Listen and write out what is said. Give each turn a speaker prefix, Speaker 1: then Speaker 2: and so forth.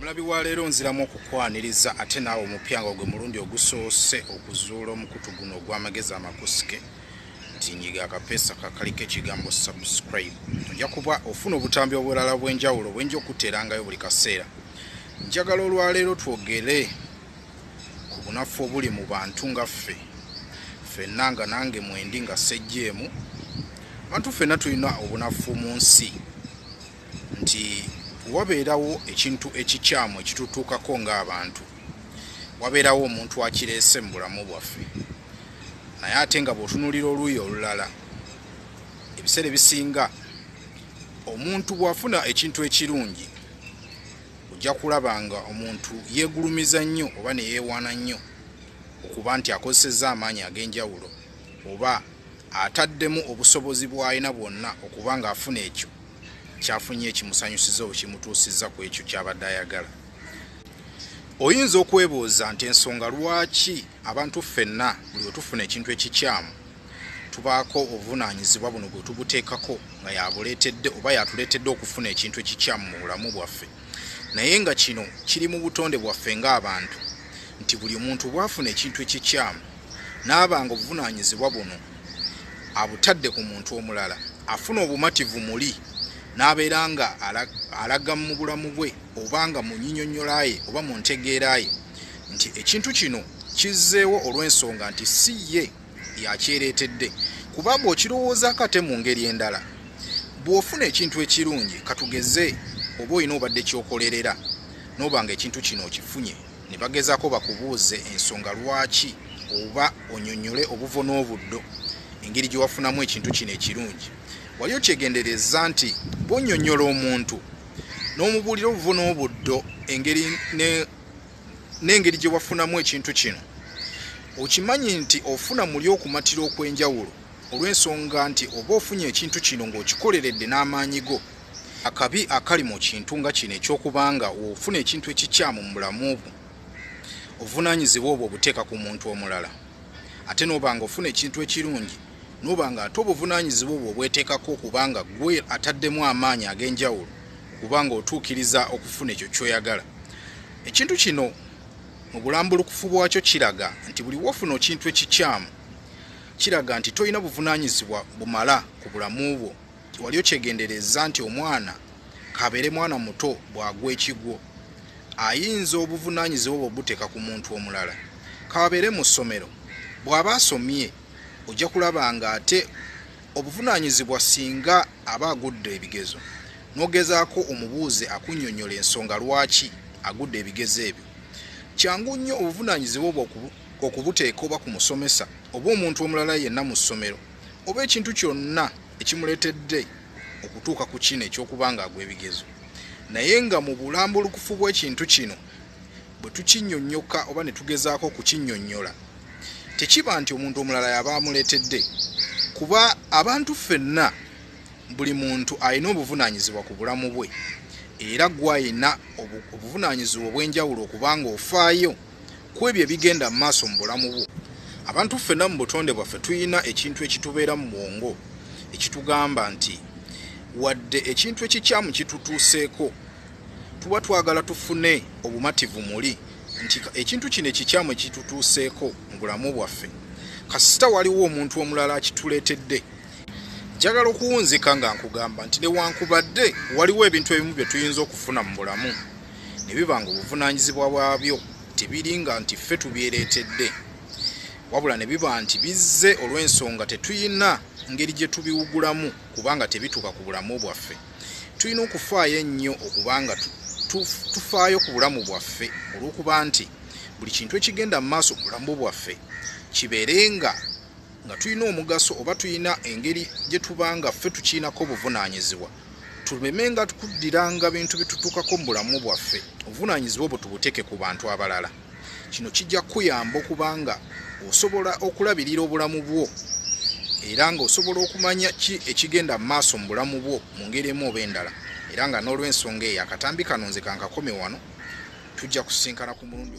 Speaker 1: Omulabi wa leero nziramu okukwaniriza ate naawe omupyango gwe mulundi ogusoose okuzuula omukutu guno ogw'amagezi amakusike nti nyiga akapeesa kakaliko ekigambo subscribe. Ojja kuba ofuna obutambi obulala bw'enjawulo bwenja okuteerangayo buli kaseera. Njagala olwaleero twogere ku bunafu obuli mu bantu nga ffe ffenna nga nange mwendi nga sejjeemu. Abantu ffenna tulina obunafu mu nsi nti wabeerawo ekintu ekikyamu ekitutuukako ng'abantu, wabeerawo omuntu akireese mu bulamu bwaffe, naye ate nga bw'otunuulira oluuyi olulala ebiseera ebisinga omuntu bw'afuna ekintu ekirungi ojja kulaba nga omuntu yeegulumiza nnyo oba ne yeewaana nnyo okuba nti akozesezza amaanyi ag'enjawulo oba ataddemu obusobozi bw'alina bwonna okuba ng'afuna ekyo kyafunye ekimusanyusiza oba kimutuusizza ku ekyo ky'abadde ayagala. Oyinza okwebuuza nti ensonga lwaki abantu ffenna buli wetufuna ekintu ekikyamu tubaako obuvunaanyizibwa buno bwe tubuteekako nga yabuleetedde oba yatuleetedde okufuna ekintu ekikyamu mu bulamu bwaffe. Naye nga kino kiri mu butonde bwaffe ng'abantu nti buli muntu bw'afuna ekintu ekikyamu n'aba nga obuvunaanyizibwa buno abutadde ku muntu omulala, afuna obumativu muli n'abeera nga alaga mu bulamu bwe oba nga mu nnyinnyonnyola ye oba mu ntegeera ye nti ekintu kino kizzeewo olw'ensonga nti si ye yakyereetedde. Kuba bw'okirowoozaako ate mu ngeri endala, bw'ofuna ekintu ekirungi katugeze oba olina obadde kyokolerera n'oba nga ekintu kino okifunye ne bagezaako bakubuuze ensonga lwaki oba onnyonnyole obuvo n'obuddo engeri gye wafunamu ekintu kino ekirungi, wali okyegendereza nti bw'onnyonnyola omuntu n'omubuulira obuvo n'obuddo n'engeri gye wafunamu ekintu kino, okimanyi nti ofuna muli okumatira okw'enjawulo olw'ensonga nti oba ofunye ekintu kino ng'okikoleredde n'amaanyi go. Akabi akali mu kintu nga kino eky'okubanga ofuna ekintu ekikyamu mu bulamu bwo obuvunaanyizibwa obwo obuteeka ku muntu omulala, ate n'oba nga ofuna ekintu ekirungi n'oba nga ate obuvunaanyizibwa obwo obweteekako okubanga gwe ataddemu amaanyi ag'enjawulo okubanga otuukiriza okufuna ekyo ky'oyagala. Ekintu kino mu bulambulukufu bwakyo kiraga nti buli wofuna ekintu ekikyamu kiraga nti tolina buvunaanyizibwa bumala ku bulamu bwo. Wali okyegendereza nti omwana kabeere mwana muto bw'agwa ekigwo ayinza obuvunaanyizibwa obwo obuteeka ku muntu omulala. Kabeere mu ssomero bw'aba asomye ojja kulaba nga ate obuvunaanyizibwa singa aba agudde ebigezo n'ogezaako omubuuze akunnyonnyola ensonga lwaki agudde ebigezo ebyo, kyangu nnyo obuvunaanyizibwa obwo okubuteeka oba ku musomesa oba omuntu omulala yenna mu ssomero oba ekintu kyonna ekimuleetedde okutuuka ku kino ekyokuba nga agwa ebigezo. Naye nga mu bulambulukufu bw'ekintu kino bwe tukinnyonnyoka oba ne tugezaako okukinnyonnyola, tekiba nti omuntu omulala yaba amuleetedde, kuba abantu ffenna buli muntu alina obuvunaanyizibwa ku bulamu bwe era gwe alina obuvunaanyizibwa obw'enjawulo okubanga ofaayo ku ebyo ebigenda mu maaso mu bulamu bwo. Abantu ffenna mu butonde bwaffe tulina ekintu ekitubeera mu bwongo ekitugamba nti wadde ekintu ekikyamu kitutuuseeko tuba twagala tufune obumativu muli nti ekintu kino ekikyamu ekitutuuseeko mu bulamu bwaffe kasita waliwo omuntu omulala akituleetedde. Njagala okuwunzika nga nkugamba nti newankubadde waliwo ebintu ebimu bye tuyinza okufuna mu bulamu ne biba nga obuvunaanyizibwa bwabyo tebiringa nti ffe tubyereetedde, wabula ne biba nti bizze olw'ensonga tetuyina ngeri gye tubiwugulamu kubanga tebituuka ku bulamu bwaffe. Tulina okufaayo ennyo okubanga tufaayo ku bulamu bwaffe olw'okuba nti buli kintu ekigenda mu maaso mu bulamu bwaffe kibeerenga nga tulina omugaso oba tulina engeri gye tubanga ffe tukiinako obuvunaanyizibwa. Tulemenga tukuddiranga bintu bitutuukako mu bulamu bwaffe, obuvunaanyizibwa obwo tubuteeke ku bantu abalala. Kino kijja kuyamba okubanga osobola okulabirira obulamu bwo era nga osobola okumanya ki ekigenda mu maaso mu bulamu bwo mu ngeri emu oba endala. Era nga n'olw'ensonga eyo akatambi kano nze kankakome wano, tujja kusinkana ku mulundi